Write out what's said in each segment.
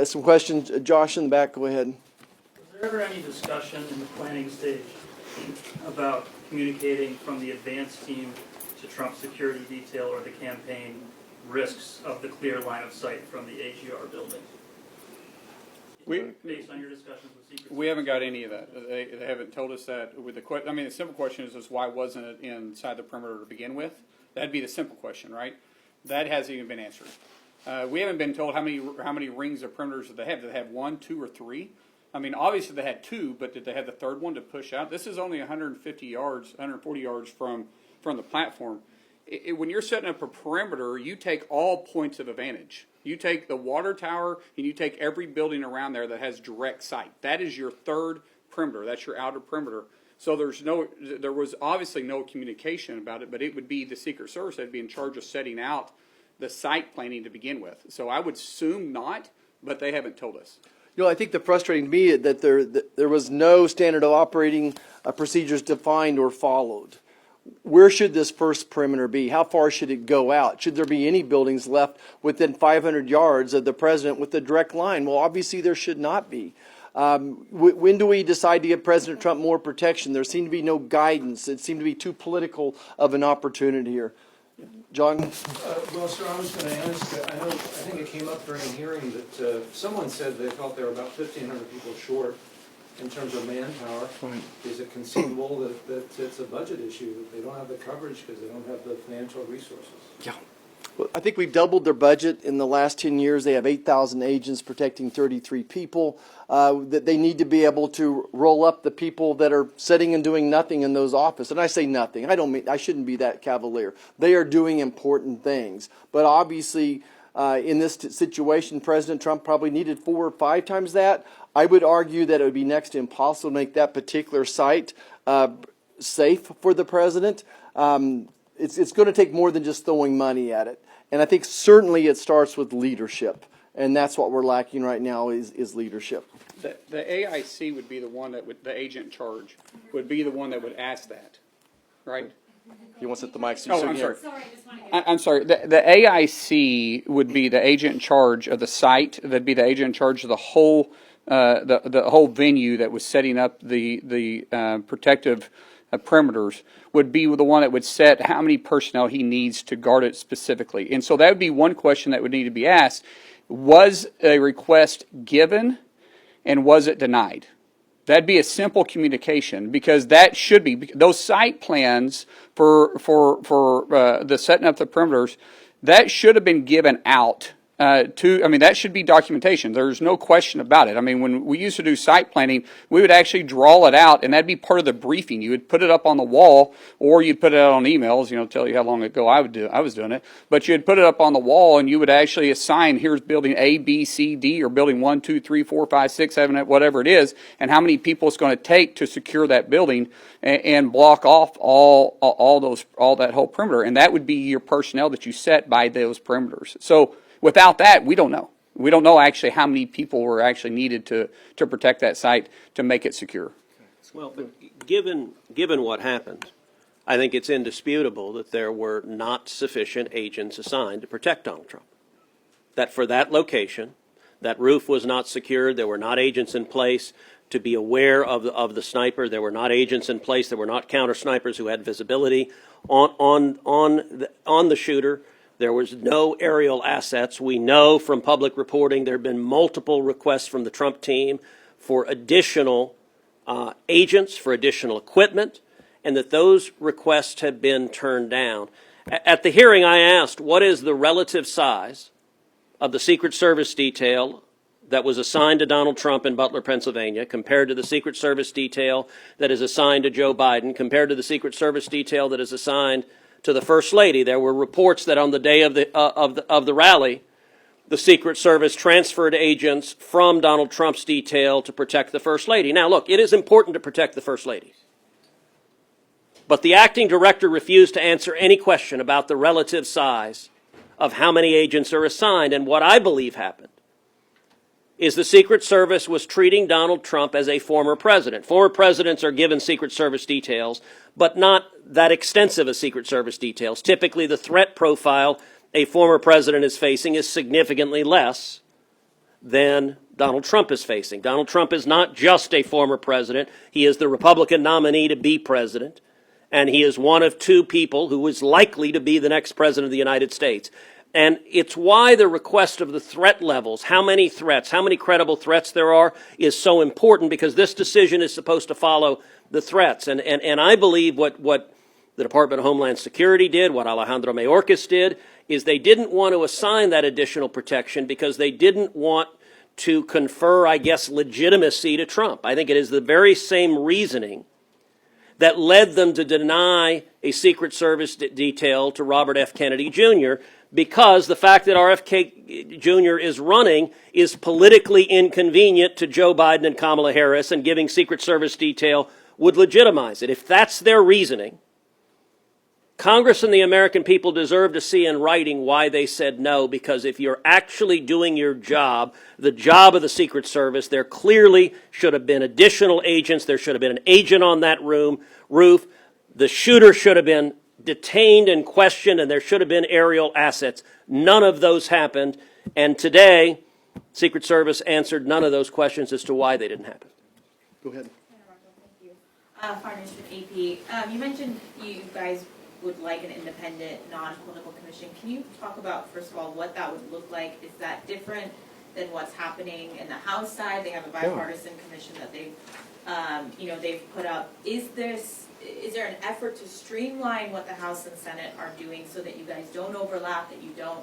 Some questions. Josh in the back, go ahead. Was there ever any discussion in the planning stage about communicating from the advance team to Trump security detail or the campaign risks of the clear line of sight from the AGR building? Based on your discussions with Secret Service? We haven't got any of that. They haven't told us that. With the the simple question is why wasn't it inside the perimeter to begin with? That'd be the simple question, right? That hasn't even been answered. We haven't been told how many rings of perimeters did they have. Did they have 1, 2, or 3? I mean, obviously they had 2, but did they have the third one to push out? This is only 150 yards, 140 yards from the platform. When you're setting up a perimeter, you take all points of advantage. You take the water tower and you take every building around there that has direct sight. That is your third perimeter. That's your outer perimeter. So there was obviously no communication about it, but it would be the Secret Service that would be in charge of setting out the site planning to begin with. So I would assume not, but they haven't told us. You know, I think the frustrating to me is that there was no standard of operating procedures defined or followed. Where should this first perimeter be? How far should it go out? Should there be any buildings left within 500 yards of the president with the direct line? Well, obviously there should not be. When do we decide to give President Trump more protection? There seemed to be no guidance. It seemed to be too political of an opportunity here. John? Well, sir, I was going to ask, I think it came up during a hearing that someone said they felt they were about 1,500 people short in terms of manpower. Right. Is it conceivable that it's a budget issue, that they don't have the coverage because they don't have the financial resources? Yeah. Well, I think we've doubled their budget in the last 10 years. They have 8,000 agents protecting 33 people. That they need to be able to roll up the people that are sitting and doing nothing in those offices. And I say nothing. I shouldn't be that cavalier. They are doing important things. But obviously, in this situation, President Trump probably needed 4 or 5 times that. I would argue that it would be next to impossible to make that particular site safe for the president. It's going to take more than just throwing money at it. And I think certainly it starts with leadership. And that's what we're lacking right now is leadership. The AIC would be the one that would, the agent in charge, would be the one that would ask that, right? He wants it the mic. Oh, I'm sorry. I'm sorry. The AIC would be the agent in charge of the site. That'd be the agent in charge of the whole the whole venue that was setting up the protective perimeters. Would be the one that would set how many personnel he needs to guard it specifically. And so that would be one question that would need to be asked. Was a request given and was it denied? That'd be a simple communication, because that should be, those site plans for the setting up the perimeters, that should have been given out that should be documentation. There's no question about it. I mean, when we used to do site planning, we would actually draw it out, and that'd be part of the briefing. You would put it up on the wall, or you'd put it out on emails, tell you how long ago I was doing it. But you'd put it up on the wall, and you would actually assign, here's building A, B, C, D, or building 1, 2, 3, 4, 5, 6, 7, 8, whatever it is, and how many people it's going to take to secure that building and block off all that whole perimeter. And that would be your personnel that you set by those perimeters. So without that, we don't know. We don't know actually how many people were actually needed to protect that site to make it secure. Well, but given what happened, I think it's indisputable that there were not sufficient agents assigned to protect Donald Trump. That for that location, that roof was not secured. There were not agents in place to be aware of the sniper. There were not agents in place. There were not counter snipers who had visibility on the shooter. There was no aerial assets. We know from public reporting there have been multiple requests from the Trump team for additional agents, for additional equipment, and that those requests had been turned down. At the hearing, I asked, what is the relative size of the Secret Service detail that was assigned to Donald Trump in Butler, Pennsylvania, compared to the Secret Service detail that is assigned to Joe Biden, compared to the Secret Service detail that is assigned to the First Lady? There were reports that on the day of the rally, the Secret Service transferred agents from Donald Trump's detail to protect the First Lady. Now, look, it is important to protect the First Lady. But the acting director refused to answer any question about the relative size of how many agents are assigned. And what I believe happened is the Secret Service was treating Donald Trump as a former president. Former presidents are given Secret Service details, but not that extensive as Secret Service details. Typically, the threat profile a former president is facing is significantly less than Donald Trump is facing. Donald Trump is not just a former president. He is the Republican nominee to be president, and he is one of two people who is likely to be the next president of the United States. And it's why the request of the threat levels, how many threats, how many credible threats there are, is so important, because this decision is supposed to follow the threats. And I believe what the Department of Homeland Security did, what Alejandro Mayorkas did, is they didn't want to assign that additional protection because they didn't want to confer, I guess, legitimacy to Trump. I think it is the very same reasoning that led them to deny a Secret Service detail to Robert F. Kennedy Jr., because the fact that RFK Jr. is running is politically inconvenient to Joe Biden and Kamala Harris, and giving Secret Service detail would legitimize it. If that's their reasoning, Congress and the American people deserve to see in writing why they said no, because if you're actually doing your job, the job of the Secret Service, there clearly should have been additional agents. There should have been an agent on that roof. The shooter should have been detained and questioned, and there should have been aerial assets. None of those happened, and today, Secret Service answered none of those questions as to why they didn't happen. Go ahead. Thank you. Finance from AP. You mentioned you guys would like an independent, non-political commission. Can you talk about, first of all, what that would look like? Is that different than what's happening in the House side? They have a bipartisan commission that they've put up. Is there an effort to streamline what the House and Senate are doing so that you guys don't overlap, that you don't,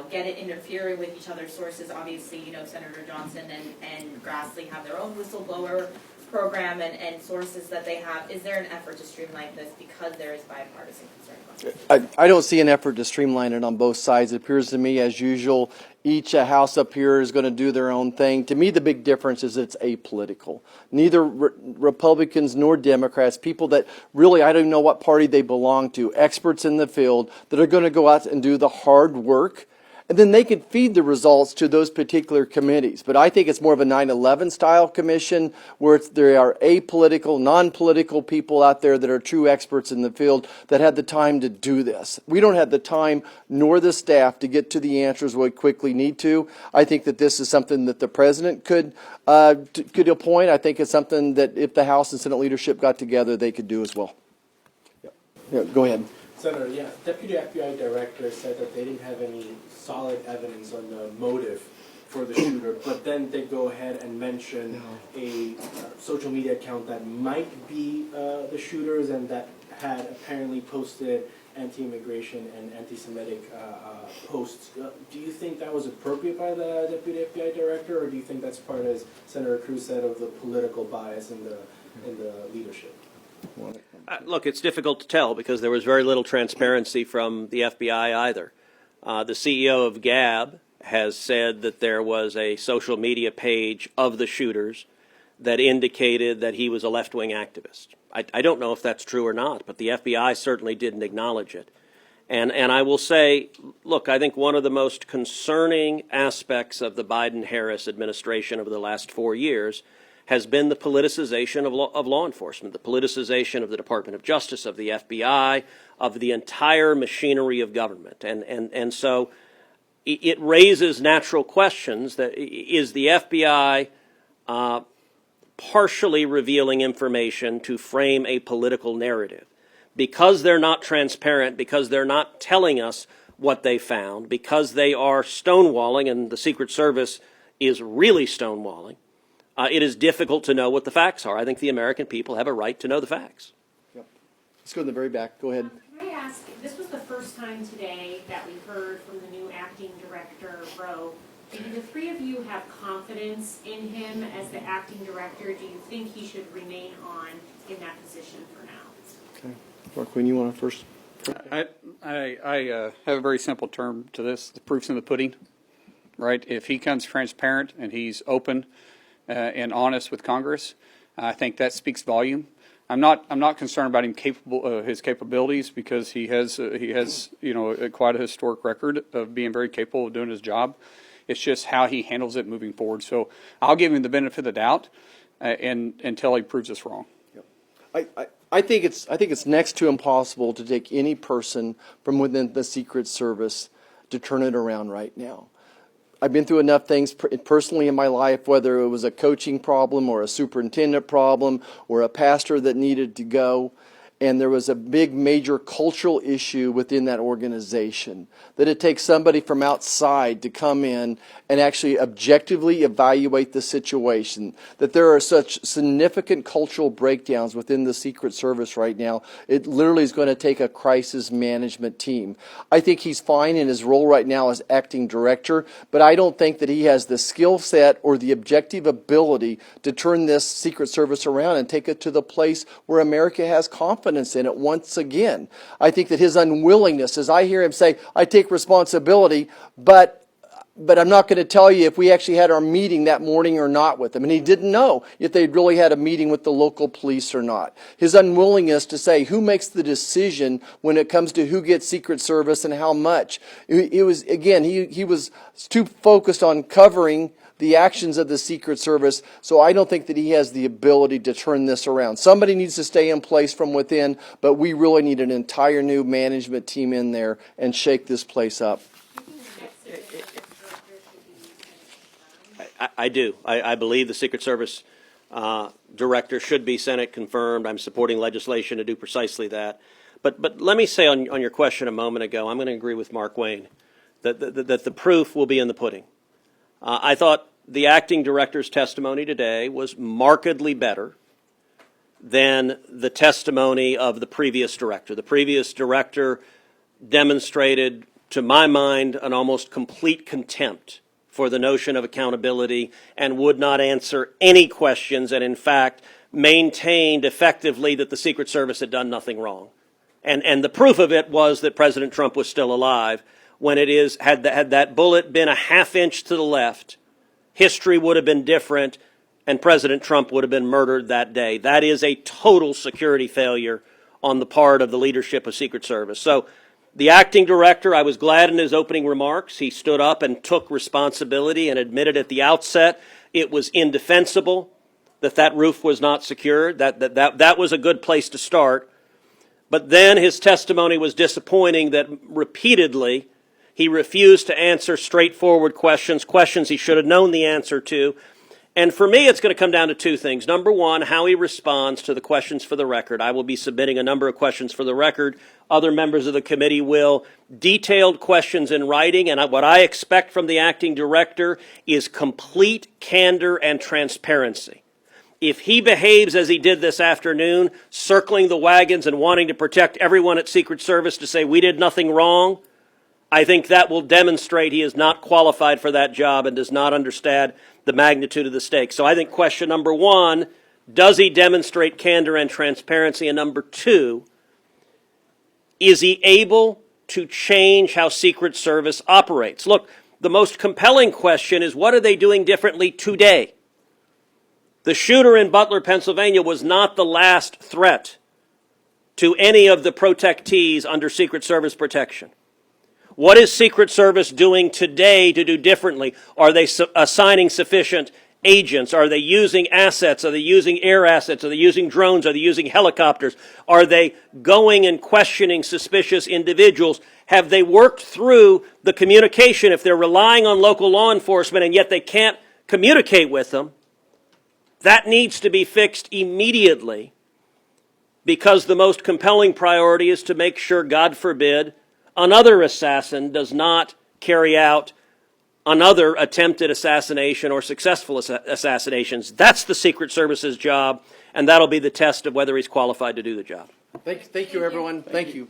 get it interfering with each other's sources? Obviously, Senator Johnson and Grassley have their own whistleblower program and sources that they have. Is there an effort to streamline this because there is bipartisan concern about this? I don't see an effort to streamline it on both sides. It appears to me, as usual, each house up here is going to do their own thing. To me, the big difference is it's apolitical. Neither Republicans nor Democrats, people that really, I don't know what party they belong to, experts in the field that are going to go out and do the hard work, and then they can feed the results to those particular committees. But I think it's more of a 9/11 style commission where there are apolitical, non-political people out there that are true experts in the field that had the time to do this. We don't have the time nor the staff to get to the answers we quickly need to. I think that this is something that the president could appoint. I think it's something that if the House and Senate leadership got together, they could do as well. Yeah, go ahead. Senator, Deputy FBI Director said that they didn't have any solid evidence on the motive for the shooter, but then they go ahead and mention a social media account that might be the shooters and that had apparently posted anti-immigration and anti-Semitic posts. Do you think that was appropriate by the Deputy FBI Director, or do you think that's part, as Senator Cruz said, of the political bias in the leadership? Look, it's difficult to tell because there was very little transparency from the FBI either. The CEO of Gab has said that there was a social media page of the shooters that indicated that he was a left-wing activist. I don't know if that's true or not, but the FBI certainly didn't acknowledge it. And I will say, look, I think one of the most concerning aspects of the Biden-Harris administration over the last 4 years has been the politicization of law enforcement, the politicization of the Department of Justice, of the FBI, of the entire machinery of government. And so it raises natural questions. That is the FBI partially revealing information to frame a political narrative? Because they're not transparent, because they're not telling us what they found, because they are stonewalling, and the Secret Service is really stonewalling, it is difficult to know what the facts are. I think the American people have a right to know the facts. Yep. Let's go in the very back. Go ahead. Can I ask, this was the first time today that we heard from the new acting director, Rowe. Do the three of you have confidence in him as the acting director? Do you think he should remain on in that position for now? Okay. Marqueen, you want to first? I have a very simple term to this. The proof's in the pudding, right? If he comes transparent and he's open and honest with Congress, I think that speaks volume. I'm not concerned about his capabilities, because he has quite a historic record of being very capable of doing his job. It's just how he handles it moving forward. So I'll give him the benefit of the doubt until he proves us wrong. Yep. I think it's next to impossible to take any person from within the Secret Service to turn it around right now. I've been through enough things personally in my life, whether it was a coaching problem or a superintendent problem or a pastor that needed to go. And there was a big major cultural issue within that organization, that it takes somebody from outside to come in and actually objectively evaluate the situation, that there are such significant cultural breakdowns within the Secret Service right now. It literally is going to take a crisis management team. I think he's fine in his role right now as acting director, but I don't think that he has the skill set or the objective ability to turn this Secret Service around and take it to the place where America has confidence in it once again. I think that his unwillingness, as I hear him say, I take responsibility, but I'm not going to tell you if we actually had our meeting that morning or not with them. And he didn't know if they'd really had a meeting with the local police or not. His unwillingness to say who makes the decision when it comes to who gets Secret Service and how much. It was, again, he was too focused on covering the actions of the Secret Service, so I don't think that he has the ability to turn this around. Somebody needs to stay in place from within, but we really need an entire new management team in there and shake this place up. I do. I believe the Secret Service director should be Senate confirmed. I'm supporting legislation to do precisely that. But let me say on your question a moment ago, I'm going to agree with Mark Wayne that the proof will be in the pudding. I thought the acting director's testimony today was markedly better than the testimony of the previous director. The previous director demonstrated, to my mind, an almost complete contempt for the notion of accountability and would not answer any questions, and in fact maintained effectively that the Secret Service had done nothing wrong. And the proof of it was that President Trump was still alive. When it is, had that bullet been a half inch to the left, history would have been different and President Trump would have been murdered that day. That is a total security failure on the part of the leadership of Secret Service. So the acting director, I was glad in his opening remarks, he stood up and took responsibility and admitted at the outset it was indefensible, that roof was not secured. That was a good place to start. But then his testimony was disappointing that repeatedly he refused to answer straightforward questions he should have known the answer to. And for me, it's going to come down to two things. Number one, how he responds to the questions for the record. I will be submitting a number of questions for the record. Other members of the committee will. Detailed questions in writing. And what I expect from the acting director is complete candor and transparency. If he behaves as he did this afternoon, circling the wagons and wanting to protect everyone at Secret Service to say we did nothing wrong, I think that will demonstrate he is not qualified for that job and does not understand the magnitude of the stakes. So I think question number one, does he demonstrate candor and transparency? And number two, is he able to change how Secret Service operates? Look, the most compelling question is, what are they doing differently today? The shooter in Butler, Pennsylvania was not the last threat to any of the protectees under Secret Service protection. What is Secret Service doing today to do differently? Are they assigning sufficient agents? Are they using assets? Are they using air assets? Are they using drones? Are they using helicopters? Are they going and questioning suspicious individuals? Have they worked through the communication? If they're relying on local law enforcement and yet they can't communicate with them, that needs to be fixed immediately, because the most compelling priority is to make sure, God forbid, another assassin does not carry out another attempted assassination or successful assassinations. That's the Secret Service's job, and that'll be the test of whether he's qualified to do the job. Thank you, everyone. Thank you.